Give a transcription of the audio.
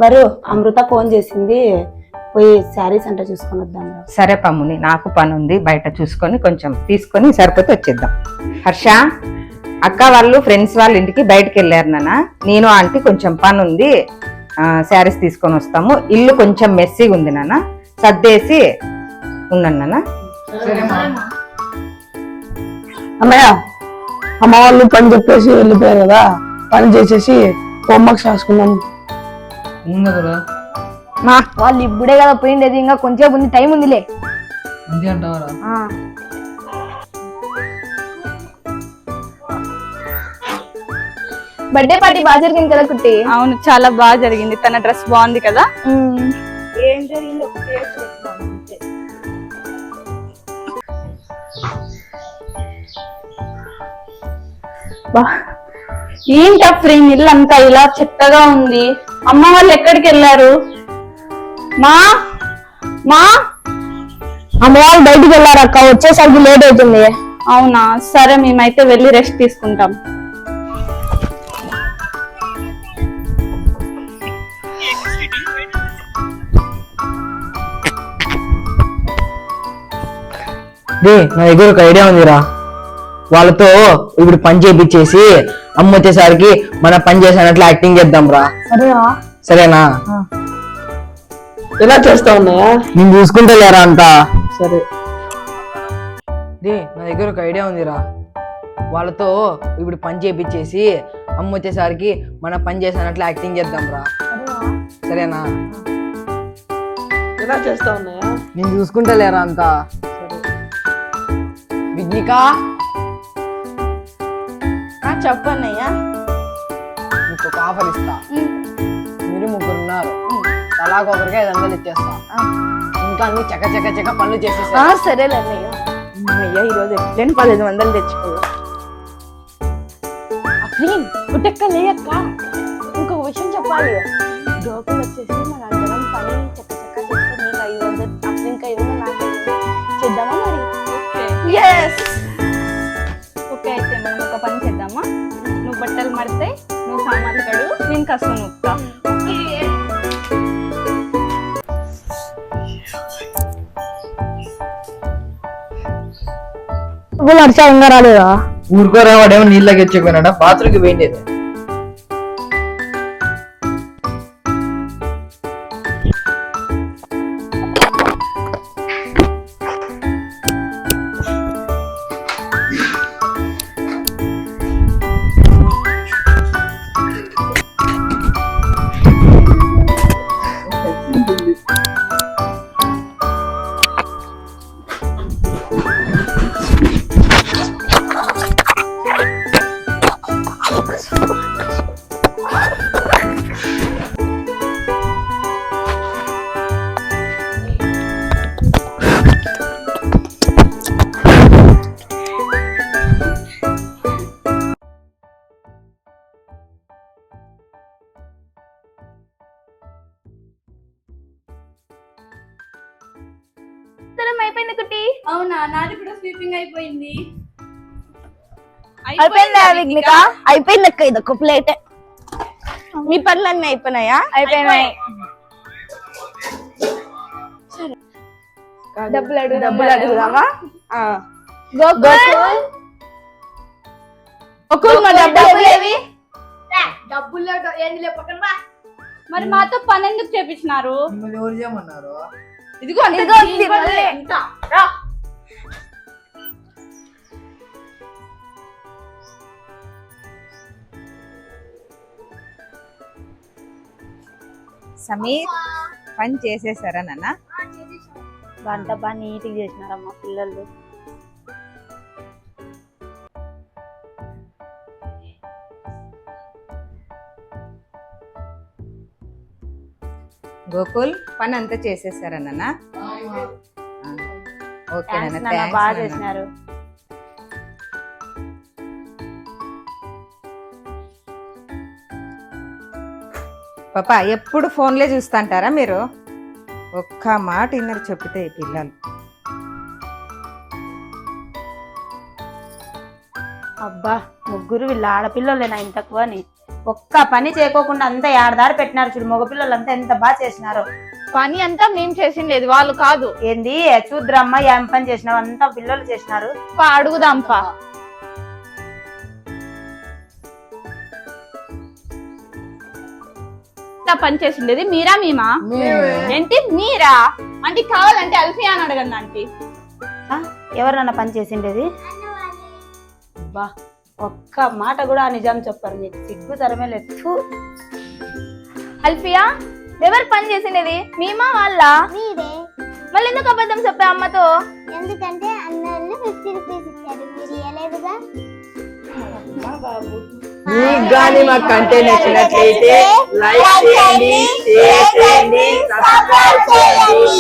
వరు అమృత ఫోన్ చేసింది, పోయి శారీస్ అంటే చూసుకొని వద్దాం. సరే పమ్ముని, నాకు పని ఉంది, బయట చూసుకొని కొంచెం తీసుకొని సరిపోతే వచ్చేద్దాం. హర్ష, అక్క వాళ్ళు ఫ్రెండ్స్ వాళ్ళ ఇంటికి బయటకు వెళ్ళారు నాన్న. నేను ఆంటీ కొంచెం పని ఉంది, శారీస్ తీసుకొని వస్తాము. ఇల్లు కొంచెం మెస్సీగా ఉంది నాన్న, సర్దేసి ఉన్నాను నాన్న. అన్నయ్య, అమ్మ వాళ్ళు పని చెప్పేసి వెళ్ళిపోయారు కదా, పని చేసేసి హోంవర్క్స్ రాసుకున్నాం. వాళ్ళు ఇప్పుడే కదా పోయిండేది, ఇంకా కొంచెం ఉంది, టైం ఉందిలే. బర్త్డే పార్టీ బాగా జరిగింది కదా కుట్టి? అవును, చాలా బాగా జరిగింది. తన డ్రెస్ బాగుంది కదా. ఏం జరిగిందో ఏంటి ఫ్రెండ్, ఇల్లు అంతా ఇలా చెత్తగా ఉంది. అమ్మ వాళ్ళు ఎక్కడికి వెళ్ళారు? మా మా అమ్మ వాళ్ళు బయటికి వెళ్ళారు అక్క, వచ్చేసరికి లేట్ అవుతుంది. అవునా, సరే మేమైతే వెళ్ళి రెస్ట్ తీసుకుంటాం. నా దగ్గర ఒక ఐడియా ఉందిరా, వాళ్ళతో ఇప్పుడు పని చేపించేసి అమ్మ వచ్చేసరికి మన పని చేసినట్లు యాక్టింగ్ చేద్దాం రా. సరేనా? ఎలా చేస్తా ఉన్నాయా? నేను చూసుకుంటా లేరా అంతా. సరే నా దగ్గర ఒక ఐడియా ఉందిరా, వాళ్ళతో ఇప్పుడు పని చేపించేసి అమ్మ వచ్చేసరికి మన పని చేసినట్లు యాక్టింగ్ చేద్దాం రా. సరేనా? ఎలా చేస్తా ఉన్నాయా? నేను చూసుకుంటా లేరా అంతా. విజ్ఞిక, చెప్పన్నయ్యా. మీకు ఒక ఆఫర్ ఇస్తా. మీరు ముగ్గురు ఉన్నారు, అలాగొకరికి 500 ఇచ్చేస్తా. ఇంకా అన్ని చక్క చక్క చక్క పనులు చేసేస్తా. సరేలే అన్నయ్య. అయ్యా, ఈరోజు ఎట్లని 1500 తెచ్చుకోవాలి. పుట్టక్క లేయక్క, ఇంకొక విషయం చెప్పాలి. గోకులు వచ్చేసి మన అందరం పని చక్క చక్క చేస్తే నీకు 500, అప్పుడు ఇంకా 500 నాకు 500 చేద్దామా మరి? ఓకే, అయితే మనం ఒక పని చేద్దామా? నువ్వు బట్టలు మడితే, నువ్వు సామాన్లు కడుగు, నేను కష్టం నొక్కుతా. హర్ష ఇంకా రాలేదా? ఊరుకోరా, వాడేమో నీళ్ళకి వచ్చేపోయినాడా, బాత్రూమ్కి పోయిండేది. అయిపోయింది కుట్టి. అవునా, నాది కూడా స్వీపింగ్ అయిపోయింది. అయిపోయిందా విఘ్నిక? అయిపోయింది అక్క, ఇదొక ప్లేట్. మీ పనులన్నీ అయిపోయినాయా? అయిపోయినాయి. డబ్బులు అడుగుదామా? మరి మాతో పని ఎందుకు చేపించినారు? ఎవరు చేయమన్నారు? ఇదిగో సమీర్, పని చేసేసారా నాన్న? వంట బాగా నీట్గా చేసినారమ్మా పిల్లలు. గోకుల్, పని అంతా చేసేసారా నాన్న? ఓకే నాన్న, బాగా చేసినారు. పాపా, ఎప్పుడు ఫోన్లే చూస్తాంటారా మీరు? ఒక్క మాట ఇన్నరు చెప్తే ఈ పిల్లలు. అబ్బా, ముగ్గురు వీళ్ళ ఆడపిల్లలేనా ఇంతకువని? ఒక్క పని చేయకోకుండా అంతా ఏడదారి పెట్టినారు చూడు, మగపిల్లలంతా ఎంత బాగా చేసినారు. పని అంతా మేము చేసిండేది, వాళ్ళు కాదు. ఏంది చూద్రమ్మా ఏం పని చేసినావు, అంతా పిల్లలు చేసినారు. అడుగుదాంపా. పని చేసిండేది మీరా మేమా? ఏంటి మీరా? అంటే కావాలంటే అల్ఫియా అని అడగండి ఆంటీ. ఎవరన్నా పని చేసిండేది? బా ఒక్క మాట కూడా నిజం చెప్పారు, మీకు సిగ్గు సరమే లేదు. అల్ఫియా, ఎవరు పని చేసిండేది? మేమా వాళ్ళ? మీరే. మళ్ళీ ఎందుకు అబద్ధం చెప్పా అమ్మతో? ఎందుకంటే అన్నోళ్ళు 50 రూపీస్ ఇచ్చారు, మీరు ఇవ్వలేదుగా. మీకు కానీ మా కంటెంట్ నచ్చినట్లయితే లైక్ చేయండి, షేర్ చేయండి, సబ్స్క్రైబ్ చేయండి.